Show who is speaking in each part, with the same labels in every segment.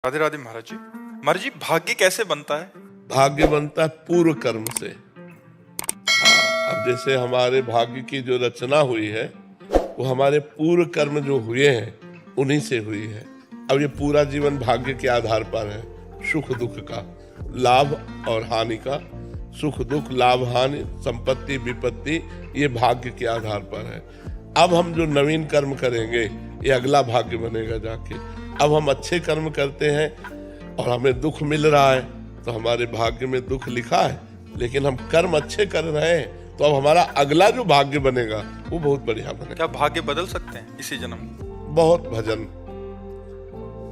Speaker 1: राधे राधे महाराज जी। महाराज जी, भाग्य कैसे बनता है?
Speaker 2: भाग्य बनता है पूर्व कर्म से। अब जैसे हमारे भाग्य की जो रचना हुई है वो हमारे पूर्व कर्म जो हुए हैं उन्हीं से हुई है। अब ये पूरा जीवन भाग्य के आधार पर है, सुख दुख का, लाभ और हानि का, सुख दुख लाभ हानि, संपत्ति विपत्ति, ये भाग्य के आधार पर है। अब हम जो नवीन कर्म करेंगे ये अगला भाग्य बनेगा जाके। अब हम अच्छे कर्म करते हैं और हमें दुख मिल रहा है तो हमारे भाग्य में दुख लिखा है, लेकिन हम कर्म अच्छे कर रहे हैं तो अब हमारा अगला जो भाग्य बनेगा वो बहुत बढ़िया बनेगा।
Speaker 1: क्या भाग्य बदल सकते हैं इसी जन्म में?
Speaker 2: बहुत भजन।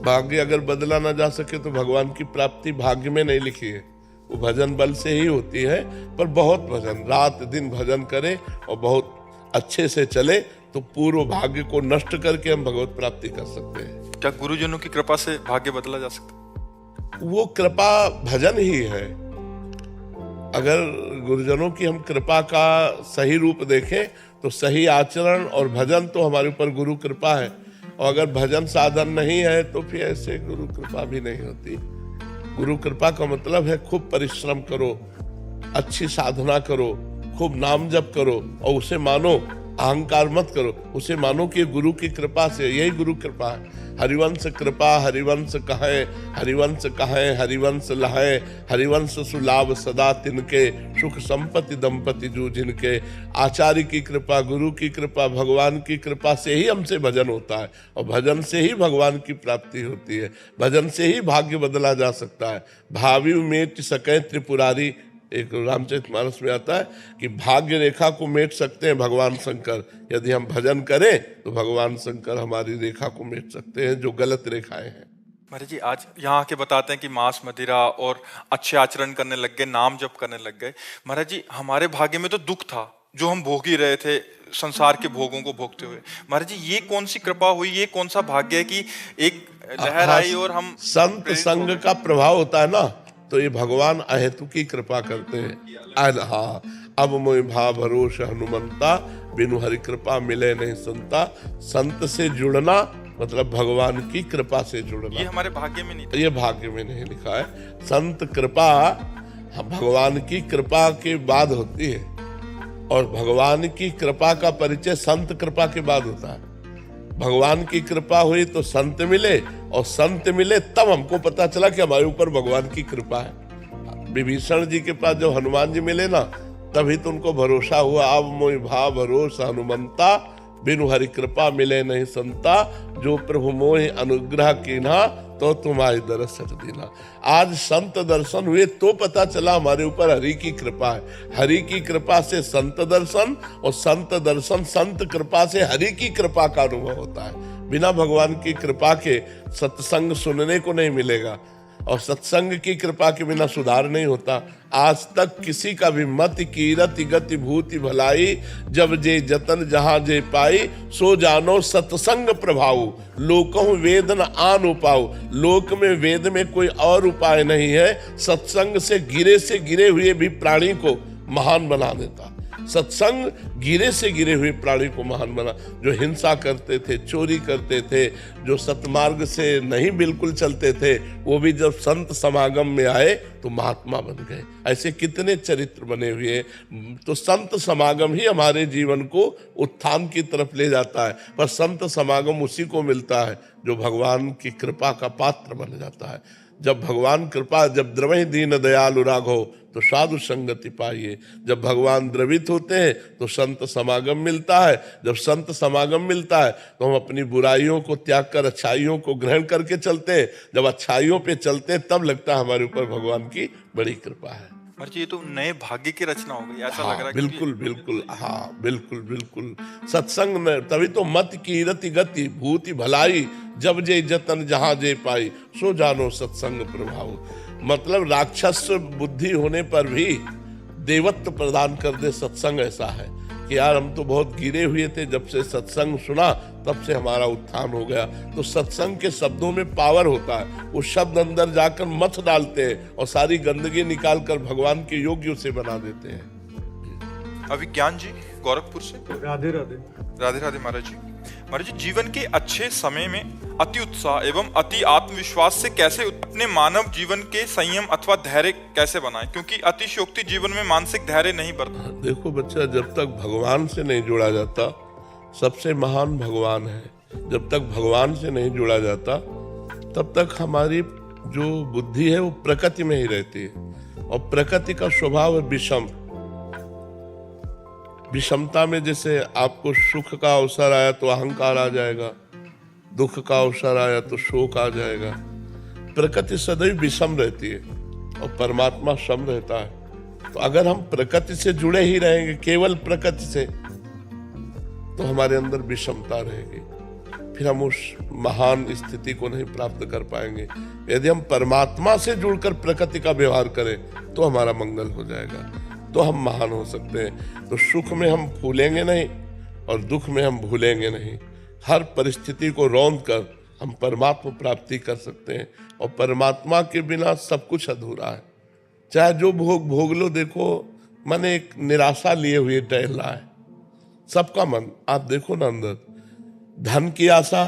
Speaker 2: भाग्य अगर बदला ना जा सके तो भगवान की प्राप्ति भाग्य में नहीं लिखी है, वो भजन बल से ही होती है। पर बहुत भजन, रात दिन भजन करे और बहुत अच्छे से चले तो पूर्व भाग्य को नष्ट करके हम भगवत प्राप्ति कर सकते हैं।
Speaker 1: क्या गुरुजनों की कृपा से भाग्य बदला जा सकता है?
Speaker 2: वो कृपा भजन ही है। अगर गुरुजनों की हम कृपा का सही रूप देखें तो सही आचरण और भजन तो हमारे ऊपर गुरु कृपा है, और अगर भजन साधन नहीं है तो फिर ऐसे गुरु कृपा भी नहीं होती। गुरु कृपा का मतलब है खूब परिश्रम करो, अच्छी साधना करो, खूब नाम जप करो और उसे मानो, अहंकार मत करो, उसे मानो कि गुरु की कृपा से, यही गुरु कृपा है। हरिवंश कृपा हरिवंश कहे, हरिवंश कहे हरिवंश लहे, हरिवंश सुलाभ सदा तिनके, सुख संपत्ति दंपति जू जिनके। आचार्य की कृपा, गुरु की कृपा, भगवान की कृपा से ही हमसे भजन होता है, और भजन से ही भगवान की प्राप्ति होती है। भजन से ही भाग्य बदला जा सकता है। भावी मेट सके त्रिपुरारी, एक रामचरितमानस में आता है कि भाग्य रेखा को मेट सकते हैं भगवान शंकर। यदि हम भजन करें तो भगवान शंकर हमारी रेखा को मेट सकते हैं, जो गलत रेखाएं हैं।
Speaker 1: महाराज जी, आज यहाँ आके बताते हैं कि मांस मदिरा और अच्छे आचरण करने लग गए, नाम जप करने लग गए। महाराज जी, हमारे भाग्य में तो दुख था जो हम भोग ही रहे थे, संसार के भोगों को भोगते हुए। महाराज जी, ये कौन सी कृपा हुई, ये कौन सा भाग्य है कि एक लहर आई और हम
Speaker 2: संत संग का प्रभाव होता है ना, तो ये भगवान अहेतु की कृपा करते हैं। हाँ, अब मोहि भाव भरोस हनुमंता, बिनु हरि कृपा मिले नहीं संता। संत से जुड़ना मतलब भगवान की कृपा से जुड़ना।
Speaker 1: ये हमारे भाग्य में नहीं था।
Speaker 2: ये भाग्य में नहीं लिखा है। संत कृपा भगवान की कृपा के बाद होती है, और भगवान की कृपा का परिचय संत कृपा के बाद होता है। भगवान की कृपा हुई तो संत मिले, और संत मिले तब हमको पता चला कि हमारे ऊपर भगवान की कृपा है। विभीषण जी के पास जब हनुमान जी मिले ना, तभी तो उनको भरोसा हुआ। अब मोहि भाव भरोसा हनुमंता, बिनु हरि कृपा मिले नहीं संता। जो प्रभु मोहि अनुग्रह कीन्हा, तो तुम्हारी दरस दीना। आज संत दर्शन हुए तो पता चला हमारे ऊपर हरि की कृपा है। हरि की कृपा से संत दर्शन, और संत दर्शन संत कृपा से हरि की कृपा का अनुभव होता है। बिना भगवान की कृपा के सत्संग सुनने को नहीं मिलेगा, और सत्संग की कृपा के बिना सुधार नहीं होता। आज तक किसी का भी मत कीरति गति भूति भलाई, जब जे जतन जहां जे पाई, सो जानो सत्संग प्रभाव, लोकहु वेद न आन उपाऊ। लोक में वेद में कोई और उपाय नहीं है। सत्संग से गिरे हुए भी प्राणी को महान बना देता। सत्संग गिरे से गिरे हुए प्राणी को महान बना। जो हिंसा करते थे, चोरी करते थे, जो सतमार्ग से नहीं बिल्कुल चलते थे, वो भी जब संत समागम में आए तो महात्मा बन गए। ऐसे कितने चरित्र बने हुए। तो संत समागम ही हमारे जीवन को उत्थान की तरफ ले जाता है। पर संत समागम उसी को मिलता है जो भगवान की कृपा का पात्र बन जाता है। जब भगवान कृपा, जब द्रवहि दीन दयालु राघव, तो साधु संगति पाइए। जब भगवान द्रवित होते हैं तो संत समागम मिलता है। जब संत समागम मिलता है तो हम अपनी बुराइयों को त्याग कर अच्छाइयों को ग्रहण करके चलते हैं। जब अच्छाइयों पे चलते हैं तब लगता है हमारे ऊपर भगवान की बड़ी कृपा है।
Speaker 1: ये तो नए भाग्य की रचना हो गई, ऐसा लग रहा है।
Speaker 2: बिल्कुल बिल्कुल, हाँ बिल्कुल बिल्कुल। सत्संग में तभी तो मत कीरति गति भूति भलाई, जब जे जतन जहां जे पाई, सो जानो सत्संग प्रभाव। मतलब राक्षस बुद्धि होने पर भी देवत्व प्रदान कर दे सत्संग। ऐसा है कि यार हम तो बहुत गिरे हुए थे, जब से सत्संग सुना तब से हमारा उत्थान हो गया। तो सत्संग के शब्दों में पावर होता है। वो शब्द अंदर जाकर मथ डालते हैं और सारी गंदगी निकाल कर भगवान के योग्य उसे बना देते हैं।
Speaker 1: अभिज्ञान जी गोरखपुर से।
Speaker 3: राधे राधे।
Speaker 1: राधे राधे महाराज जी। महाराज जी, जीवन के अच्छे समय में अति उत्साह एवं अति आत्मविश्वास से कैसे अपने मानव जीवन के संयम अथवा धैर्य कैसे बनाएं, क्योंकि अतिशयोक्ति जीवन में मानसिक धैर्य नहीं बढ़ता।
Speaker 2: देखो बच्चा, जब तक भगवान से नहीं जुड़ा जाता, सबसे महान भगवान है, जब तक भगवान से नहीं जुड़ा जाता तब तक हमारी जो बुद्धि है वो प्रकृति में ही रहती है, और प्रकृति का स्वभाव है विषम। विषमता में जैसे आपको सुख का अवसर आया तो अहंकार आ जाएगा, दुख का अवसर आया तो शोक आ जाएगा। प्रकृति सदैव विषम रहती है और परमात्मा सम रहता है। तो अगर हम प्रकृति से जुड़े ही रहेंगे, केवल प्रकृति से, तो हमारे अंदर विषमता रहेगी, फिर हम उस महान स्थिति को नहीं प्राप्त कर पाएंगे। यदि हम परमात्मा से जुड़कर प्रकृति का व्यवहार करें तो हमारा मंगल हो जाएगा, तो हम महान हो सकते हैं। तो सुख में हम फूलेंगे नहीं और दुख में हम भूलेंगे नहीं। हर परिस्थिति को रौंद कर हम परमात्मा प्राप्ति कर सकते हैं, और परमात्मा के बिना सब कुछ अधूरा है। चाहे जो भोग लो, देखो मन एक निराशा लिए हुए टहल रहा है सबका मन। आप देखो ना, अंदर धन की आशा,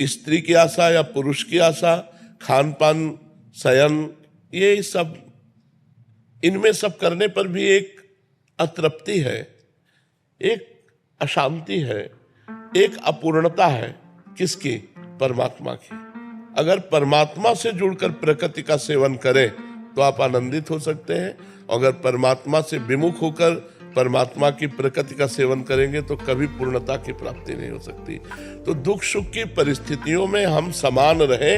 Speaker 2: स्त्री की आशा या पुरुष की आशा, खान पान, शयन, ये सब, इनमें सब करने पर भी एक अतृप्ति है, एक अशांति है, एक अपूर्णता है। किसकी? परमात्मा की। अगर परमात्मा से जुड़कर प्रकृति का सेवन करें तो आप आनंदित हो सकते हैं, अगर परमात्मा से विमुख होकर परमात्मा की प्रकृति का सेवन करेंगे तो कभी पूर्णता की प्राप्ति नहीं हो सकती। तो दुख सुख की परिस्थितियों में हम समान रहे,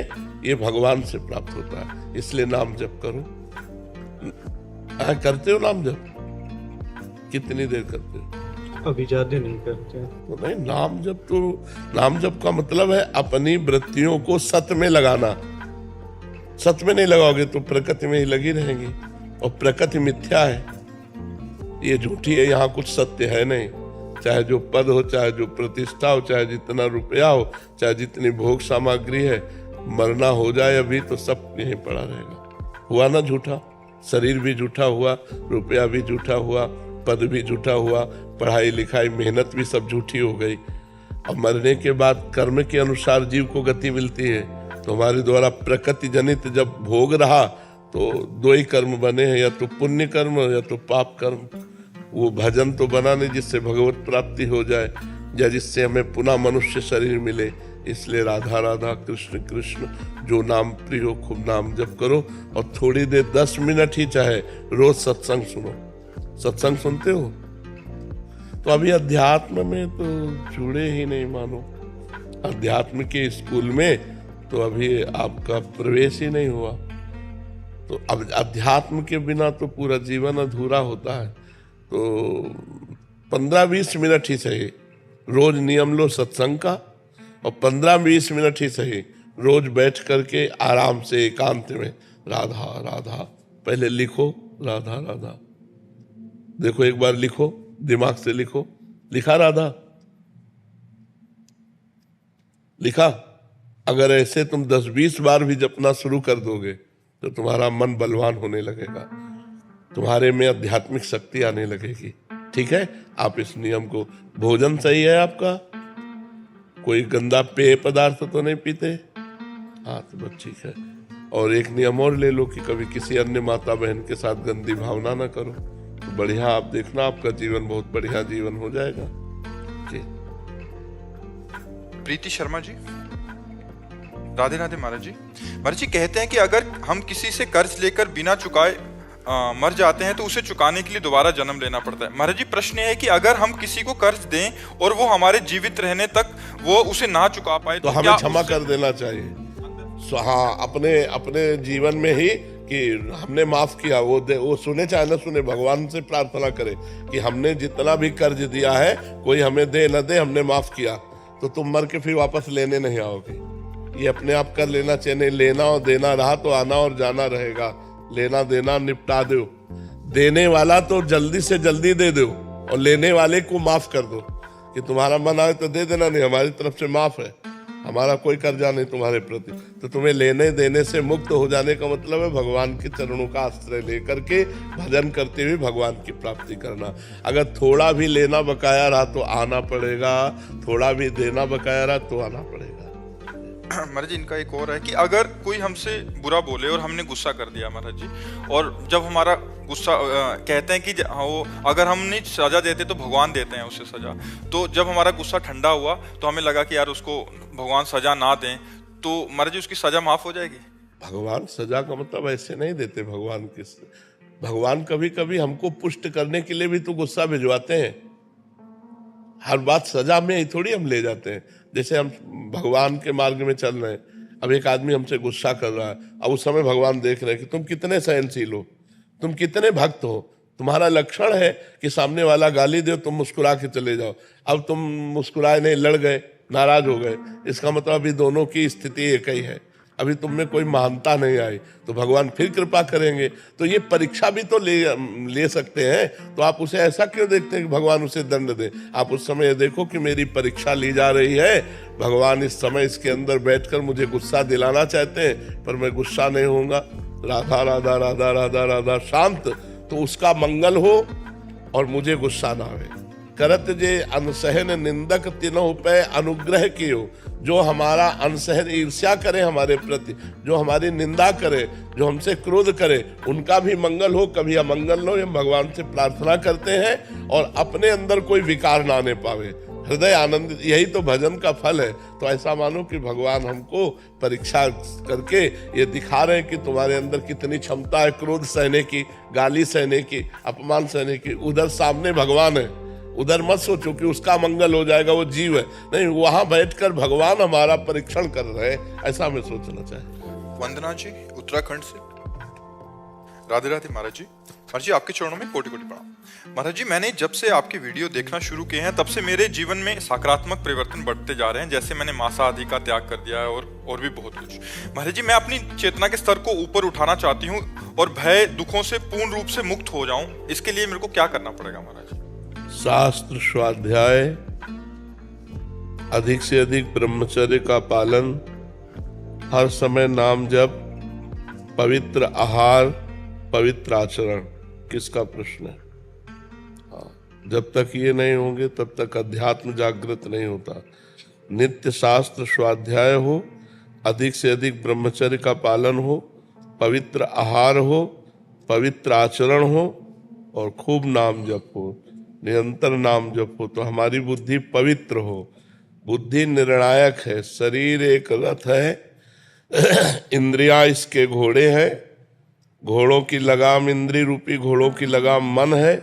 Speaker 2: ये भगवान से प्राप्त होता है। इसलिए नाम जप करो। करते हो नाम जप? कितनी देर करते हो?
Speaker 3: अभी ज्यादा नहीं करते।
Speaker 2: तो नहीं, नाम जप तो, नाम जप का मतलब है अपनी वृत्तियों को सत्य में लगाना। सत्य में नहीं लगाओगे तो प्रकृति में ही लगी रहेंगी, और प्रकृति मिथ्या है, ये झूठी है, यहाँ कुछ सत्य है नहीं। चाहे जो पद हो, चाहे जो प्रतिष्ठा हो, चाहे जितना रुपया हो, चाहे जितनी भोग सामग्री है, मरना हो जाए अभी तो सब यहीं पड़ा रहेगा। हुआ ना झूठा? शरीर भी झूठा हुआ, रुपया भी झूठा हुआ, पद भी झूठा हुआ, पढ़ाई लिखाई मेहनत भी सब झूठी हो गई। अब मरने के बाद कर्म के अनुसार जीव को गति मिलती है। तो हमारे द्वारा प्रकृति जनित जब भोग रहा तो दो ही कर्म बने हैं, या तो पुण्य कर्म या तो पाप कर्म। वो भजन तो बना नहीं जिससे भगवत प्राप्ति हो जाए, या जिससे हमें पुनः मनुष्य शरीर मिले। इसलिए राधा राधा कृष्ण कृष्ण, जो नाम प्रिय हो खूब नाम जप करो, और थोड़ी देर 10 मिनट ही चाहे रोज सत्संग सुनो। सत्संग सुनते हो? तो अभी अध्यात्म में तो जुड़े ही नहीं मानो। अध्यात्म के स्कूल में तो अभी आपका प्रवेश ही नहीं हुआ। तो अब अध्यात्म के बिना तो पूरा जीवन अधूरा होता है। तो 15-20 मिनट ही सही रोज नियम लो सत्संग का, और 15-20 मिनट ही सही रोज बैठ करके आराम से एकांत में राधा राधा पहले लिखो, राधा राधा। देखो एक बार लिखो, दिमाग से लिखो। लिखा राधा? लिखा? अगर ऐसे तुम 10-20 बार भी जपना शुरू कर दोगे तो तुम्हारा मन बलवान होने लगेगा, तुम्हारे में आध्यात्मिक शक्ति आने लगेगी। ठीक है? आप इस नियम को, भोजन सही है आपका? कोई गंदा पेय पदार्थ तो नहीं पीते? हाँ, तो बस ठीक है। और एक नियम और ले लो कि कभी किसी अन्य माता बहन के साथ गंदी भावना ना करो। तो बढ़िया, आप देखना आपका जीवन बहुत बढ़िया जीवन हो जाएगा। जी।
Speaker 1: प्रीति शर्मा जी, राधे राधे महाराज जी। महाराज जी कहते हैं कि अगर हम किसी से कर्ज लेकर बिना चुकाए मर जाते हैं तो उसे चुकाने के लिए दोबारा जन्म लेना पड़ता है। महाराज जी प्रश्न है कि अगर हम किसी को कर्ज दें और वो हमारे जीवित रहने तक वो उसे ना चुका पाए
Speaker 2: तो हमें क्षमा कर देना चाहिए। हाँ, अपने जीवन में ही कि हमने माफ किया, वो सुने चाहे न सुने, भगवान से प्रार्थना करे कि हमने जितना भी कर्ज दिया है कोई हमें दे न दे, हमने माफ किया। तो तुम मर के फिर वापस लेने नहीं आओगे। ये अपने आप कर लेना चाहिए। लेना और देना रहा तो आना और जाना रहेगा। लेना देना निपटा दो। देने वाला तो जल्दी से जल्दी दे दो, और लेने वाले को माफ कर दो कि तुम्हारा मन आए तो दे देना, नहीं हमारी तरफ से माफ है। हमारा कोई कर्जा नहीं तुम्हारे प्रति। तो तुम्हें लेने देने से मुक्त हो जाने का मतलब है भगवान के चरणों का आश्रय लेकर के भजन करते हुए भगवान की प्राप्ति करना। अगर थोड़ा भी लेना बकाया रहा तो आना पड़ेगा, थोड़ा भी देना बकाया रहा तो आना पड़ेगा।
Speaker 1: महाराज जी इनका एक और है कि अगर कोई हमसे बुरा बोले और हमने गुस्सा कर दिया महाराज जी, और जब हमारा गुस्सा कहते हैं कि वो अगर हम नहीं सजा देते तो भगवान देते हैं उसे सजा, तो जब हमारा गुस्सा ठंडा हुआ तो हमें लगा कि यार उसको भगवान सजा ना दें, तो महाराज जी उसकी सजा माफ हो जाएगी?
Speaker 2: भगवान सजा का मतलब ऐसे नहीं देते। भगवान कभी कभी हमको पुष्ट करने के लिए भी तो गुस्सा भिजवाते हैं। हर बात सजा में ही थोड़ी हम ले जाते हैं। जैसे हम भगवान के मार्ग में चल रहे हैं, अब एक आदमी हमसे गुस्सा कर रहा है, अब उस समय भगवान देख रहे हैं कि तुम कितने सहनशील हो, तुम कितने भक्त हो, तुम्हारा लक्षण है कि सामने वाला गाली दे तुम मुस्कुरा के चले जाओ। अब तुम मुस्कुराए नहीं, लड़ गए, नाराज हो गए, इसका मतलब अभी दोनों की स्थिति एक ही है, अभी तुम में कोई महानता नहीं आई, तो भगवान फिर कृपा करेंगे। तो ये परीक्षा भी तो ले सकते हैं। तो आप उसे ऐसा क्यों देखते हैं कि भगवान उसे दंड दे? आप उस समय देखो कि मेरी परीक्षा ली जा रही है, भगवान इस समय इसके अंदर बैठकर मुझे गुस्सा दिलाना चाहते हैं, पर मैं गुस्सा नहीं होऊंगा। राधा राधा राधा राधा राधा शांत, तो उसका मंगल हो और मुझे गुस्सा ना आवे। करत जे अनसहन निंदक तिनों पे अनुग्रह कियो, जो हमारा अनसहन ईर्ष्या करे हमारे प्रति, जो हमारी निंदा करे, जो हमसे क्रोध करे, उनका भी मंगल हो, कभी अमंगल हो, हम भगवान से प्रार्थना करते हैं और अपने अंदर कोई विकार ना आने पावे, हृदय आनंदित। यही तो भजन का फल है। तो ऐसा मानो कि भगवान हमको परीक्षा करके ये दिखा रहे हैं कि तुम्हारे अंदर कितनी क्षमता है क्रोध सहने की, गाली सहने की, अपमान सहने की। उधर सामने भगवान है, उधर मत सोचो कि उसका मंगल हो जाएगा, वो जीव है, नहीं, वहां बैठकर भगवान हमारा परीक्षण कर रहे हैं, ऐसा हमें सोचना चाहिए।
Speaker 1: वंदना जी उत्तराखंड से। राधे राधे महाराज जी। महाराज जी आपके चरणों में कोटि कोटि प्रणाम। महाराज जी मैंने जब से आपके वीडियो देखना शुरू किए हैं तब से मेरे जीवन में सकारात्मक परिवर्तन बढ़ते जा रहे हैं। जैसे मैंने मांसा आदि का त्याग कर दिया है और भी बहुत कुछ। महाराज जी मैं अपनी चेतना के स्तर को ऊपर उठाना चाहती हूँ और भय दुखों से पूर्ण रूप से मुक्त हो जाऊं, इसके लिए मेरे को क्या करना पड़ेगा महाराज?
Speaker 2: शास्त्र स्वाध्याय, अधिक से अधिक ब्रह्मचर्य का पालन, हर समय नाम जप, पवित्र आहार, पवित्र आचरण। किसका प्रश्न है? जब तक ये नहीं होंगे तब तक अध्यात्म जागृत नहीं होता। नित्य शास्त्र स्वाध्याय हो, अधिक से अधिक ब्रह्मचर्य का पालन हो, पवित्र आहार हो, पवित्र आचरण हो और खूब नाम जप हो, निरंतर नाम जप हो, तो हमारी बुद्धि पवित्र हो। बुद्धि निर्णायक है। शरीर एक रथ है, इंद्रियां इसके घोड़े हैं। घोड़ों की लगाम, इंद्रिय रूपी घोड़ों की लगाम मन है,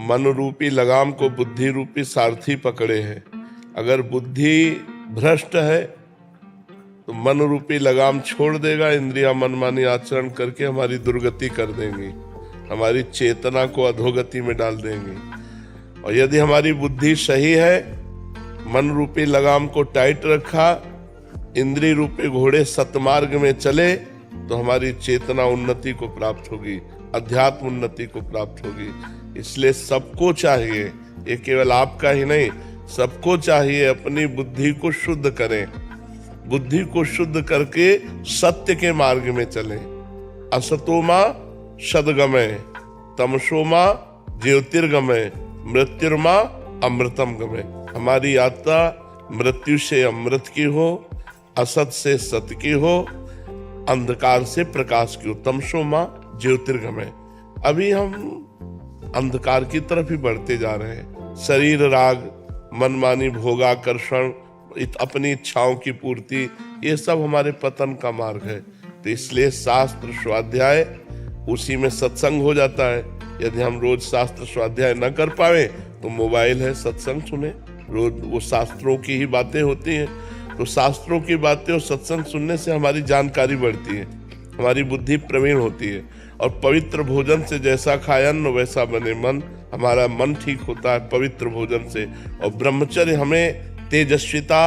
Speaker 2: मन रूपी लगाम को बुद्धि रूपी सारथी पकड़े हैं। अगर बुद्धि भ्रष्ट है तो मन रूपी लगाम छोड़ देगा, इंद्रिया मनमानी आचरण करके हमारी दुर्गति कर देंगी, हमारी चेतना को अधोगति में डाल देंगी। और यदि हमारी बुद्धि सही है, मन रूपी लगाम को टाइट रखा, इंद्रिय रूपी घोड़े सतमार्ग में चले, तो हमारी चेतना उन्नति को प्राप्त होगी, अध्यात्म उन्नति को प्राप्त होगी। इसलिए सबको चाहिए, ये केवल आपका ही नहीं, सबको चाहिए अपनी बुद्धि को शुद्ध करें। बुद्धि को शुद्ध करके सत्य के मार्ग में चलें। असतोमा सदगमय, तमसोमा ज्योतिर्गमय, मृत्युर्मा अमृतम गमय। हमारी यात्रा मृत्यु से अमृत की हो, असत से सत्य की हो, अंधकार से प्रकाश की हो। तमसोमा ज्योतिर्गमय। अभी हम अंधकार की तरफ ही बढ़ते जा रहे हैं। शरीर राग, मनमानी भोगाकर्षण, अपनी इच्छाओं की पूर्ति, ये सब हमारे पतन का मार्ग है। तो इसलिए शास्त्र स्वाध्याय, उसी में सत्संग हो जाता है। यदि हम रोज शास्त्र स्वाध्याय न कर पाए तो मोबाइल है, सत्संग सुने, रोज वो शास्त्रों की ही बातें होती हैं। तो शास्त्रों की बातें और सत्संग सुनने से हमारी जानकारी बढ़ती है, हमारी बुद्धि प्रवीण होती है। और पवित्र भोजन से जैसा खाए अन्न वैसा बने मन, हमारा मन ठीक होता है पवित्र भोजन से। और ब्रह्मचर्य हमें तेजस्विता,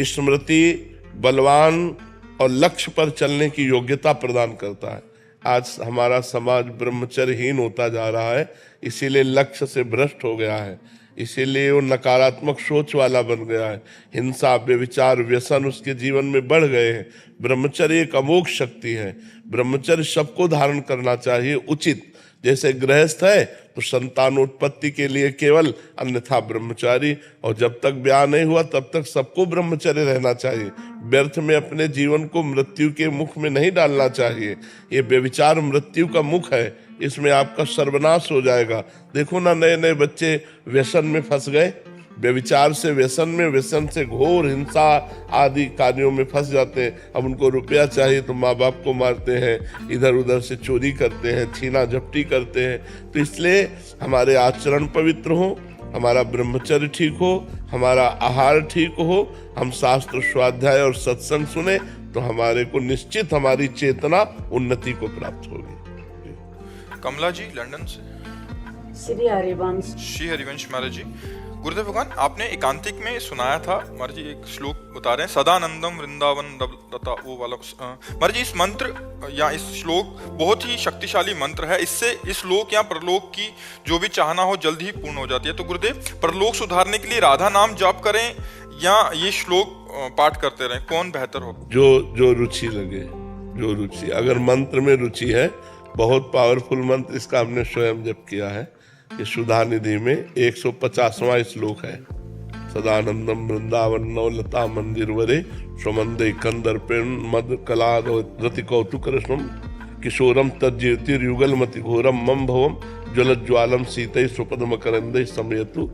Speaker 2: स्मृति, बलवान और लक्ष्य पर चलने की योग्यता प्रदान करता है। आज हमारा समाज ब्रह्मचर्यहीन होता जा रहा है, इसीलिए लक्ष्य से भ्रष्ट हो गया है। इसीलिए वो नकारात्मक सोच वाला बन गया है। हिंसा, व्यभिचार, व्यसन उसके जीवन में बढ़ गए हैं। ब्रह्मचर्य एक अमोघ शक्ति है। ब्रह्मचर्य सबको धारण करना चाहिए उचित। जैसे गृहस्थ है तो संतानोत्पत्ति के लिए केवल, अन्यथा ब्रह्मचारी। और जब तक ब्याह नहीं हुआ तब तक सबको ब्रह्मचर्य रहना चाहिए। व्यर्थ में अपने जीवन को मृत्यु के मुख में नहीं डालना चाहिए। ये व्यभिचार मृत्यु का मुख है, इसमें आपका सर्वनाश हो जाएगा। देखो ना, नए नए बच्चे व्यसन में फंस गए, व्यभिचार से व्यसन में, व्यसन से घोर हिंसा आदि कार्यों में फंस जाते हैं। अब उनको रुपया चाहिए तो माँ बाप को मारते हैं, इधर उधर से चोरी करते हैं, छीना झपटी करते हैं। तो इसलिए हमारे आचरण पवित्र हो, हमारा ब्रह्मचर्य ठीक हो, हमारा आहार ठीक हो, हम शास्त्र स्वाध्याय और सत्संग सुने तो हमारे को निश्चित हमारी चेतना उन्नति को प्राप्त होगी।
Speaker 1: कमला जी लंदन से।
Speaker 3: श्री हरिवंश।
Speaker 1: श्री हरिवंश महाराज जी, गुरुदेव भगवान, आपने एकांतिक में सुनाया था महाराज जी, एक श्लोक बता रहे हैं, सदानंदम वृंदावन दत्ता, वो वाला। महाराज जी, इस मंत्र या इस श्लोक बहुत ही शक्तिशाली मंत्र है। इससे इस श्लोक या परलोक की जो भी चाहना हो जल्द ही पूर्ण हो जाती है। तो गुरुदेव, परलोक सुधारने के लिए राधा नाम जाप करें या ये श्लोक पाठ करते रहें, कौन बेहतर हो?
Speaker 2: जो रुचि लगे, जो रुचि। अगर मंत्र में रुचि है, बहुत पावरफुल मंत्र, इसका हमने स्वयं जप किया है। ये सुधा निधि में 150वां श्लोक है। सदानंदम वृंदावन नवलता मंदिर वरे स्वमंदे कंदर पेण मद कला रति कौतुक रश्मम किशोरम तज्ज्योतिर्युगल मति घोरम मम भवम ज्वलज्वालम सीतै सुपद्म करंदे समयतु।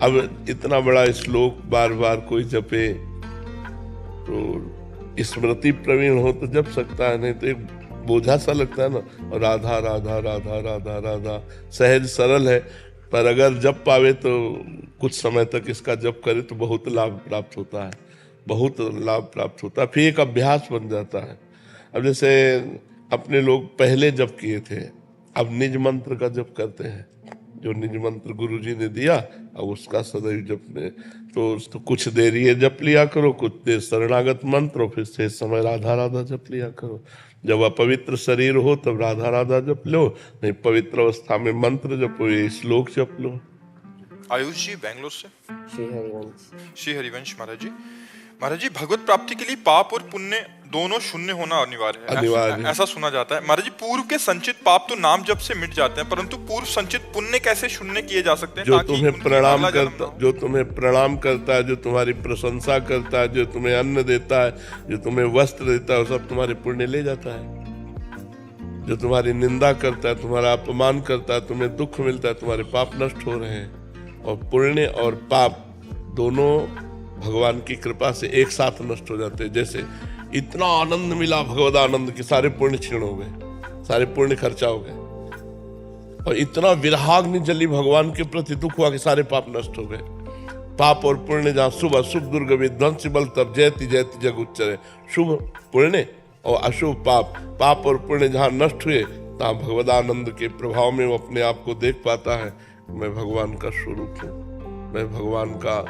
Speaker 2: अब इतना बड़ा श्लोक बार बार कोई जपे तो स्मृति प्रवीण हो तो जप सकता है, नहीं तो एक बोझा सा लगता है ना। और राधा राधा राधा राधा राधा सहज सरल है, पर अगर जप पावे तो कुछ समय तक इसका जप करे तो बहुत लाभ प्राप्त होता है, बहुत लाभ प्राप्त होता है। फिर एक अभ्यास बन जाता है। अब जैसे अपने लोग पहले जप किए थे, अब निज मंत्र का जप करते हैं। जो निज मंत्र गुरु जी ने दिया, अब उसका सदैव जपने तो कुछ देर ये जप लिया करो, कुछ देर शरणागत मंत्र, और फिर से समय राधा राधा जप लिया करो। जब अपवित्र शरीर हो तब राधा राधा जप लो, नहीं पवित्र अवस्था में मंत्र जपो, ये श्लोक जप लो।
Speaker 1: आयुष जी बेंगलोर से।
Speaker 3: श्री हरिवंश।
Speaker 1: श्री हरिवंश महाराज जी, महाराज जी, भगवत प्राप्ति के लिए पाप और पुण्य दोनों शून्य होना अनिवार्य है, ऐसा सुना जाता है। महाराज जी, पूर्व के संचित पाप तो नाम जप से मिट जाते हैं, परंतु पूर्व संचित पुण्य कैसे शून्य किए जा सकते हैं?
Speaker 2: जो तुम्हें प्रणाम करता, जो तुम्हें प्रणाम करता है, जो तुम्हारी प्रशंसा करता है, जो तुम्हें अन्न देता है, जो तुम्हें वस्त्र देता है, वो सब तुम्हारे पुण्य ले जाता है। जो तुम्हारी निंदा करता है, तुम्हारा अपमान करता है, तुम्हें दुख मिलता है, तुम्हारे पाप नष्ट हो रहे हैं। और पुण्य और पाप दोनों भगवान की कृपा से एक साथ नष्ट हो जाते हैं। जैसे इतना आनंद मिला भगवद आनंद के सारे पुण्य क्षीण हो गए, सारे पुण्य खर्चा हो गए। और इतना विरहाग्नि जली भगवान के प्रति दुख हुआ कि सारे पाप नष्ट हो गए। पाप और पुण्य जहाँ शुभ अशुभ दुर्ग विध्वंस बल तब जयति जयति जग उच्चरे। शुभ पुण्य और अशुभ पाप, पाप और पुण्य जहाँ नष्ट हुए, तहाँ भगवदानंद के प्रभाव में वो अपने आप को देख पाता है, मैं भगवान का स्वरूप हूँ, मैं भगवान का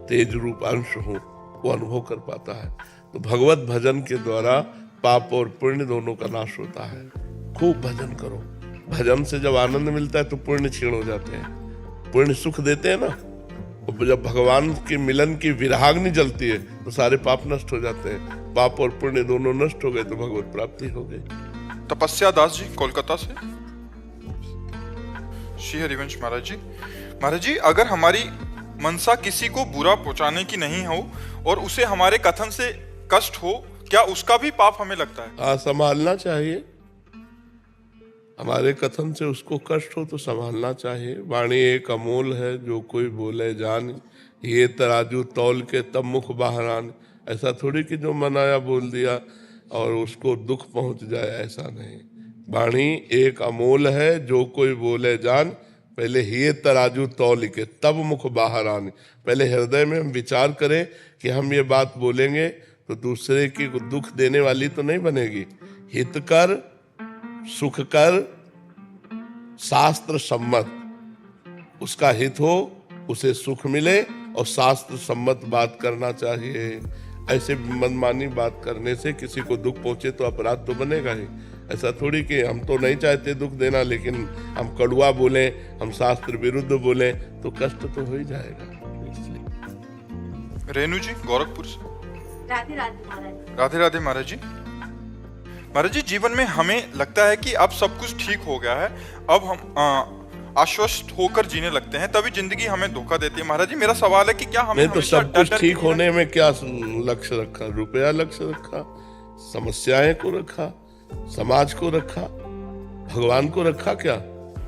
Speaker 2: तेज रूप अंश हूँ, वो अनुभव कर पाता है। तो भगवत भजन के द्वारा पाप और पुण्य दोनों का नाश होता है। खूब भजन करो, भजन से जब आनंद मिलता है तो पुण्य क्षीण हो जाते हैं, पुण्य सुख देते हैं ना। और जब भगवान के मिलन की विरहाग्नि जलती है तो सारे पाप नष्ट हो जाते हैं। पाप और पुण्य दोनों नष्ट हो गए तो भगवत प्राप्ति हो गई।
Speaker 1: तपस्या दास जी कोलकाता से। श्री हरिवंश महाराज जी, महाराज जी, अगर हमारी मनसा किसी को बुरा पहुंचाने की नहीं हो और उसे हमारे कथन से कष्ट हो, क्या उसका भी पाप हमें लगता है?
Speaker 2: हाँ, संभालना चाहिए। हमारे कथन से उसको कष्ट हो तो संभालना चाहिए। वाणी एक अमोल है, जो कोई बोले जान, ये तराजू तौल के तब मुख बाहर आन। ऐसा थोड़ी कि जो मन आया बोल दिया और उसको दुख पहुंच जाए, ऐसा नहीं। वाणी एक अमोल है, जो कोई बोले जान, पहले ही तराजू तौल के तब मुख बाहर आने। पहले हृदय में हम विचार करें कि हम ये बात बोलेंगे तो दूसरे की दुख देने वाली तो नहीं बनेगी। हित कर, सुख कर, शास्त्र सम्मत, उसका हित हो, उसे सुख मिले और शास्त्र सम्मत बात करना चाहिए। ऐसे मनमानी बात करने से किसी को दुख पहुंचे तो अपराध तो बनेगा ही। ऐसा थोड़ी कि हम तो नहीं चाहते दुख देना, लेकिन हम कड़वा बोलें, हम शास्त्र विरुद्ध बोलें तो कष्ट तो हो ही जाएगा। इसलिए
Speaker 1: रेणु जी गोरखपुर से।
Speaker 4: राधे राधे महाराज।
Speaker 1: राधे राधे महाराज जी। महाराज जी, जीवन में हमें लगता है कि अब सब कुछ ठीक हो गया है, अब हम आश्वस्त होकर जीने लगते हैं, तभी जिंदगी हमें धोखा देती है। महाराज जी, मेरा सवाल है कि क्या हमें
Speaker 2: नहीं तो
Speaker 1: हमेशा
Speaker 2: सब कुछ
Speaker 1: डर
Speaker 2: ठीक
Speaker 1: के
Speaker 2: होने में क्या लक्ष्य रखा? रुपया लक्ष्य रखा, समस्याएं को रखा, समाज को रखा, भगवान को रखा क्या?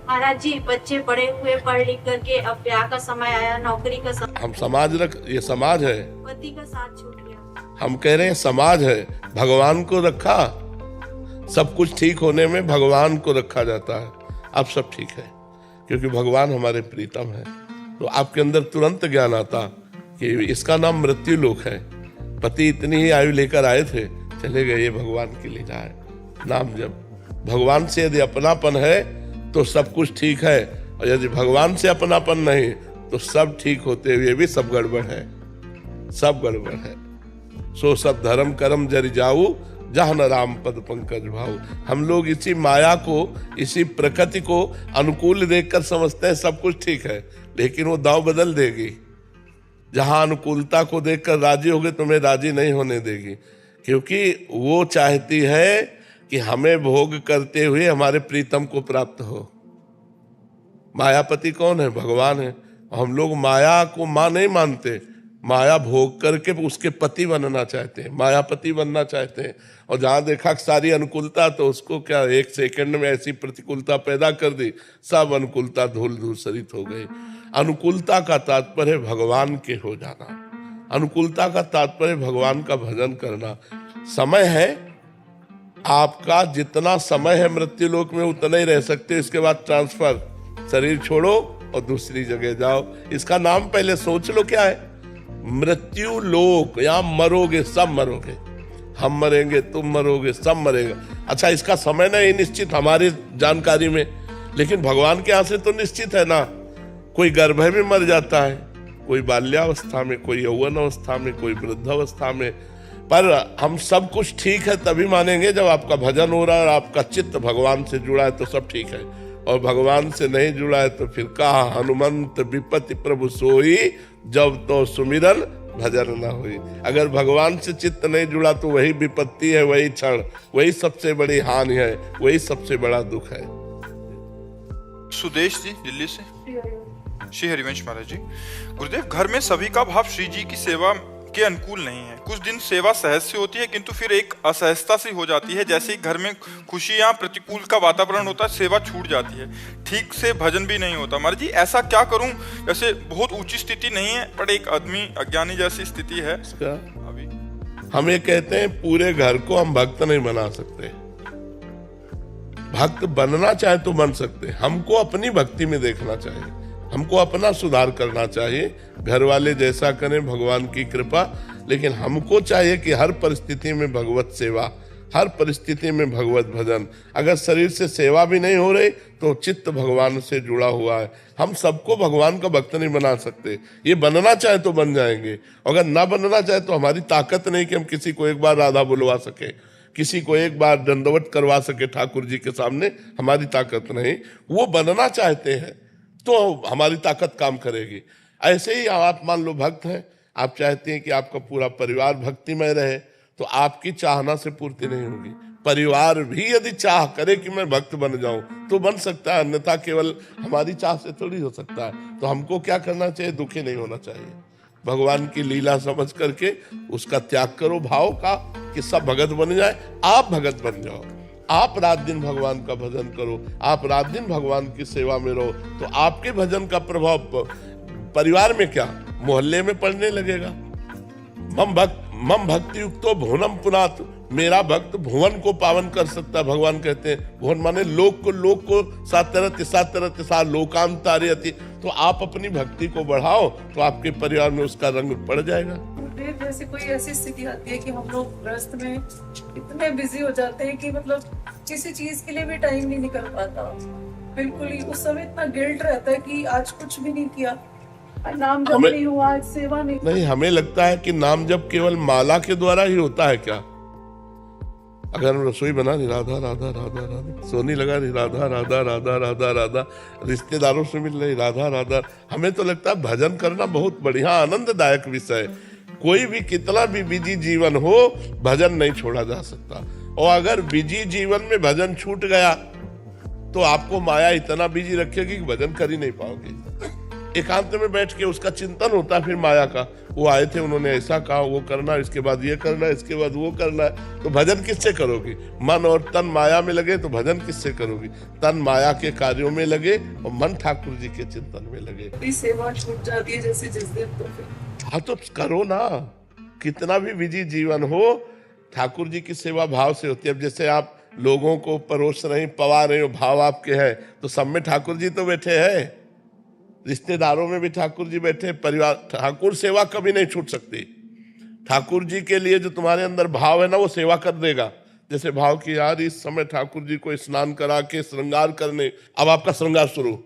Speaker 4: महाराज जी, बच्चे बड़े हुए, पढ़ लिख करके अब ब्याह का समय आया, नौकरी का समय,
Speaker 2: हम समाज ये समाज है,
Speaker 4: पति का साथ छूट गया।
Speaker 2: हम कह रहे हैं समाज है, भगवान को रखा। सब कुछ ठीक होने में भगवान को रखा जाता है। अब सब ठीक है क्योंकि भगवान हमारे प्रीतम है। तो आपके अंदर तुरंत ज्ञान आता कि इसका नाम मृत्यु लोक है। पति इतनी ही आयु लेकर आए थे, चले गए, ये भगवान की लीला है। नाम जब भगवान से यदि अपनापन है तो सब कुछ ठीक है, और यदि भगवान से अपनापन नहीं तो सब ठीक होते हुए भी सब गड़बड़ है, सब गड़बड़ है। सो सब धर्म कर्म जरि जाऊ, जहाँ न राम पद पंकज भाऊ। हम लोग इसी माया को, इसी प्रकृति को अनुकूल देखकर समझते हैं सब कुछ ठीक है, लेकिन वो दाव बदल देगी। जहां अनुकूलता को देखकर राजी होगे तुम्हें राजी नहीं होने देगी, क्योंकि वो चाहती है कि हमें भोग करते हुए हमारे प्रीतम को प्राप्त हो। मायापति कौन है? भगवान है। हम लोग माया को मां नहीं मानते, माया भोग करके उसके पति बनना चाहते हैं, मायापति बनना चाहते हैं। और जहां देखा सारी अनुकूलता, तो उसको क्या एक सेकंड में ऐसी प्रतिकूलता पैदा कर दी, सब अनुकूलता धूल धूसरित हो गई। अनुकूलता का तात्पर्य भगवान के हो जाना, अनुकूलता का तात्पर्य भगवान का भजन करना। समय है आपका, जितना समय है मृत्यु लोक में उतना ही रह सकते, इसके बाद ट्रांसफर, शरीर छोड़ो और दूसरी जगह जाओ। इसका नाम पहले सोच लो क्या है? मृत्यु लोक। यहां मरोगे, सब मरोगे, हम मरेंगे, तुम मरोगे, सब मरेगा। अच्छा, इसका समय नहीं निश्चित हमारी जानकारी में, लेकिन भगवान के यहाँ से तो निश्चित है ना। कोई गर्भ में मर जाता है, कोई बाल्यावस्था में, कोई यौवन अवस्था में, कोई वृद्धावस्था में। पर हम सब कुछ ठीक है तभी मानेंगे जब आपका भजन हो रहा है और आपका चित्त भगवान से जुड़ा है, तो सब ठीक है। और भगवान से नहीं जुड़ा है तो फिर कहा हनुमंत विपत्ति प्रभु सोई, जब तो सुमिरन भजन न हुई। अगर भगवान से चित्त नहीं जुड़ा तो वही विपत्ति है, वही क्षण, वही सबसे बड़ी हानि है, वही सबसे बड़ा दुख है।
Speaker 1: सुदेश जी दिल्ली से। श्री हरिवंश महाराज जी। गुरुदेव, घर में सभी का भाव श्री जी की सेवा के अनुकूल नहीं है। कुछ दिन सेवा सहज से होती है, किंतु फिर एक असहजता सी हो जाती है। जैसे ही घर में खुशी या प्रतिकूल का वातावरण होता है, सेवा छूट जाती है, ठीक से भजन भी नहीं होता। महाराज जी, ऐसा क्या करूं? जैसे बहुत ऊंची स्थिति नहीं है, पर एक आदमी अज्ञानी जैसी स्थिति है अभी।
Speaker 2: हम ये कहते हैं पूरे घर को हम भक्त नहीं बना सकते। भक्त बनना चाहे तो बन सकते, हमको अपनी भक्ति में देखना चाहिए, हमको अपना सुधार करना चाहिए। घर वाले जैसा करें, भगवान की कृपा, लेकिन हमको चाहिए कि हर परिस्थिति में भगवत सेवा, हर परिस्थिति में भगवत भजन। अगर शरीर से सेवा भी नहीं हो रही तो चित्त भगवान से जुड़ा हुआ है। हम सबको भगवान का भक्त नहीं बना सकते। ये बनना चाहे तो बन जाएंगे, अगर ना बनना चाहे तो हमारी ताकत नहीं कि हम किसी को एक बार राधा बुलवा सके, किसी को एक बार दंडवत करवा सके ठाकुर जी के सामने, हमारी ताकत नहीं। वो बनना चाहते हैं तो हमारी ताकत काम करेगी। ऐसे ही आप मान लो भक्त हैं, आप चाहते हैं कि आपका पूरा परिवार भक्तिमय रहे, तो आपकी चाहना से पूर्ति नहीं होगी। परिवार भी यदि चाह करे कि मैं भक्त बन जाऊं तो बन सकता है, अन्यथा केवल हमारी चाह से थोड़ी हो सकता है। तो हमको क्या करना चाहिए? दुखी नहीं होना चाहिए। भगवान की लीला समझ करके उसका त्याग करो भाव का कि सब भगत बन जाए, आप भगत बन जाओ। आप रात दिन भगवान का भजन करो, आप रात दिन भगवान की सेवा में रहो, तो आपके भजन का प्रभाव परिवार में क्या, मोहल्ले में पड़ने लगेगा। मम भक्ति युक्तो भुवनम पुनात, मेरा भक्त भुवन को पावन कर सकता है। भगवान कहते हैं भुवन माने लोक को सातरति लोकांतारयति। तो आप अपनी भक्ति को बढ़ाओ तो आपके परिवार में उसका रंग पड़ जाएगा।
Speaker 5: जैसे कोई ऐसी स्थिति आती है कि हम लोग गृहस्थ में इतने बिजी हो जाते हैं कि मतलब किसी चीज के लिए भी टाइम नहीं निकल पाता। बिल्कुल ही उस समय इतना गिल्ट रहता है कि आज कुछ भी नहीं किया, नाम जप नहीं हुआ, आज सेवा नहीं।
Speaker 2: हमें लगता है कि नाम जप केवल माला के द्वारा ही होता है क्या? अगर हम रसोई बना रही राधा राधा राधा राधा, सोनी लगा रही राधा राधा राधा राधा राधा, रिश्तेदारों से मिल रही राधा राधा, हमें तो लगता है भजन करना बहुत बढ़िया आनंददायक विषय है। कोई भी कितना भी बिजी जीवन हो, भजन नहीं छोड़ा जा सकता। और अगर बिजी जीवन में भजन छूट गया तो आपको माया इतना बिजी रखेगी कि भजन कर ही नहीं पाओगे। एकांत में बैठ के उसका चिंतन होता है फिर माया का, वो आए थे उन्होंने ऐसा कहा, वो करना, इसके बाद ये करना, इसके बाद वो करना है, तो भजन किससे करोगी? मन और तन माया में लगे तो भजन किससे करोगी? तन माया के कार्यों में लगे और मन ठाकुर जी के चिंतन में लगे।
Speaker 5: अपनी सेवा छूट जाती है जैसे जिस दिन, तो फिर
Speaker 2: हाँ तो करो ना, कितना भी बिजी जीवन हो, ठाकुर जी की सेवा भाव से होती है। अब जैसे आप लोगों को परोस रहे, पवा रहे हो, भाव आपके है, तो सब में ठाकुर जी तो बैठे हैं, रिश्तेदारों में भी ठाकुर जी बैठे, परिवार, ठाकुर सेवा कभी नहीं छूट सकती। ठाकुर जी के लिए जो तुम्हारे अंदर भाव है ना, वो सेवा कर देगा। जैसे भाव की यार इस समय ठाकुर जी को स्नान करा के श्रृंगार करने, अब आपका श्रृंगार शुरू,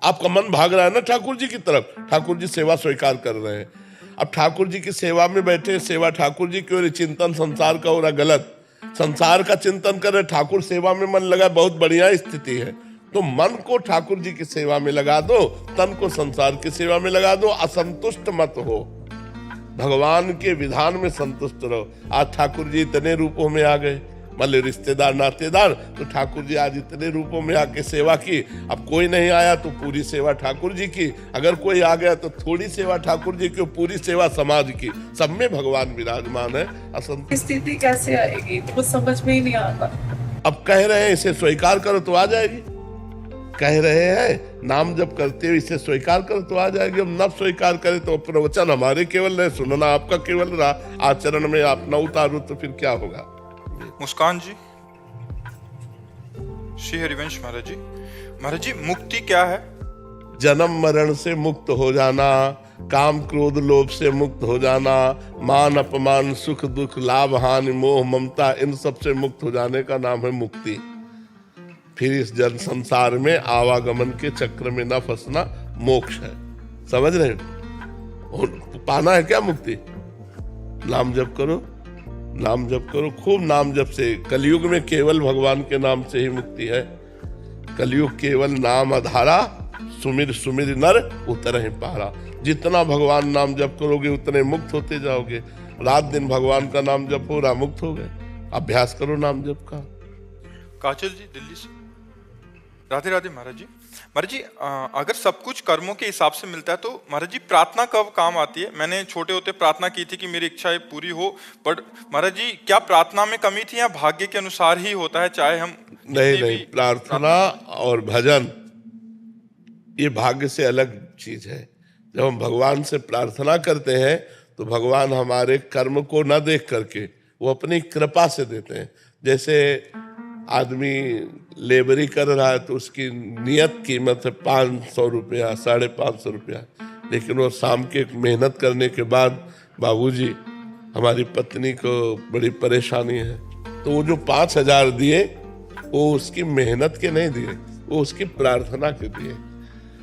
Speaker 2: आपका मन भाग रहा है ना ठाकुर जी की तरफ, ठाकुर जी सेवा स्वीकार कर रहे हैं। अब ठाकुर जी की सेवा में बैठे, सेवा ठाकुर जी की और चिंतन संसार का हो रहा गलत, संसार का चिंतन कर रहे, ठाकुर सेवा में मन लगा, बहुत बढ़िया स्थिति है। तो मन को ठाकुर जी की सेवा में लगा दो, तन को संसार की सेवा में लगा दो, असंतुष्ट मत हो, भगवान के विधान में संतुष्ट रहो। आज ठाकुर जी इतने रूपों में आ गए, मतलब रिश्तेदार नातेदार, तो ठाकुर जी आज इतने रूपों में आके सेवा की। अब कोई नहीं आया तो पूरी सेवा ठाकुर जी की, अगर कोई आ गया तो थोड़ी सेवा ठाकुर जी की, पूरी सेवा समाज की, सब में भगवान विराजमान है। असंतुष्ट
Speaker 5: स्थिति कैसे आएगी वो समझ में ही नहीं आता।
Speaker 2: अब कह रहे हैं इसे स्वीकार करो तो आ जाएगी, कह रहे हैं नाम जब करते हो इसे स्वीकार करो तो आ जाएगी। हम न स्वीकार करें तो प्रवचन हमारे केवल रहे, सुनना आपका केवल रहा, आचरण में आप न उतारो तो फिर क्या होगा?
Speaker 1: मुस्कान जी, श्री हरिवंश महाराज जी, महाराज जी मुक्ति क्या है?
Speaker 2: जन्म मरण से मुक्त हो जाना, काम क्रोध लोभ से मुक्त हो जाना, मान अपमान सुख दुख लाभ हानि मोह ममता, इन सब से मुक्त हो जाने का नाम है मुक्ति। फिर इस जन संसार में आवागमन के चक्र में न फंसना मोक्ष है। समझ रहे हो? पाना है क्या मुक्ति? नाम जप करो, नाम जप करो, खूब नाम जप से। कलयुग में केवल भगवान के नाम से ही मुक्ति है। कलयुग केवल नाम आधारा, सुमिर सुमिर नर उतरहि पारा। जितना भगवान नाम जप करोगे उतने मुक्त होते जाओगे। रात दिन भगवान का नाम जप हो रहा, मुक्त हो गए। अभ्यास करो नाम जप का।
Speaker 1: काजल जी दिल्ली से, राधे राधे महाराज जी। महाराज जी अगर सब कुछ कर्मों के हिसाब से मिलता है तो महाराज जी प्रार्थना कब काम आती है? मैंने छोटे होते प्रार्थना की थी कि मेरी इच्छाएं पूरी हो, पर महाराज जी क्या प्रार्थना में कमी थी या भाग्य के अनुसार ही होता है? चाहे हम
Speaker 2: नहीं, प्रार्थना और भजन ये भाग्य से अलग चीज है। जब हम भगवान से प्रार्थना करते हैं तो भगवान हमारे कर्म को न देख करके वो अपनी कृपा से देते हैं। जैसे आदमी लेबरी कर रहा है तो उसकी नियत कीमत है 500 रुपया, 550 रुपया, लेकिन वो शाम के मेहनत करने के बाद, बाबूजी हमारी पत्नी को बड़ी परेशानी है, तो वो जो 5000 दिए वो उसकी मेहनत के नहीं दिए, वो उसकी प्रार्थना के दिए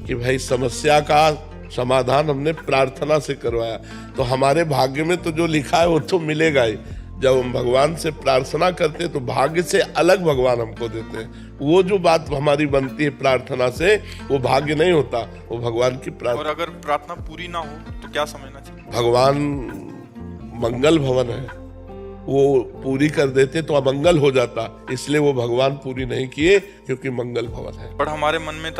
Speaker 2: कि भाई समस्या का समाधान हमने प्रार्थना से करवाया। तो हमारे भाग्य में तो जो लिखा है वो तो मिलेगा ही। जब हम भगवान से प्रार्थना करते हैं तो भाग्य से अलग भगवान हमको देते हैं। वो जो बात हमारी बनती है प्रार्थना से, वो भाग्य नहीं होता, वो भगवान की प्रार्थना।
Speaker 1: और अगर प्रार्थना पूरी ना हो तो क्या समझना चाहिए?
Speaker 2: भगवान मंगल भवन है, वो पूरी कर देते तो अमंगल हो जाता, इसलिए वो भगवान पूरी नहीं किए क्योंकि मंगल भवन है।
Speaker 1: पर हमारे मन में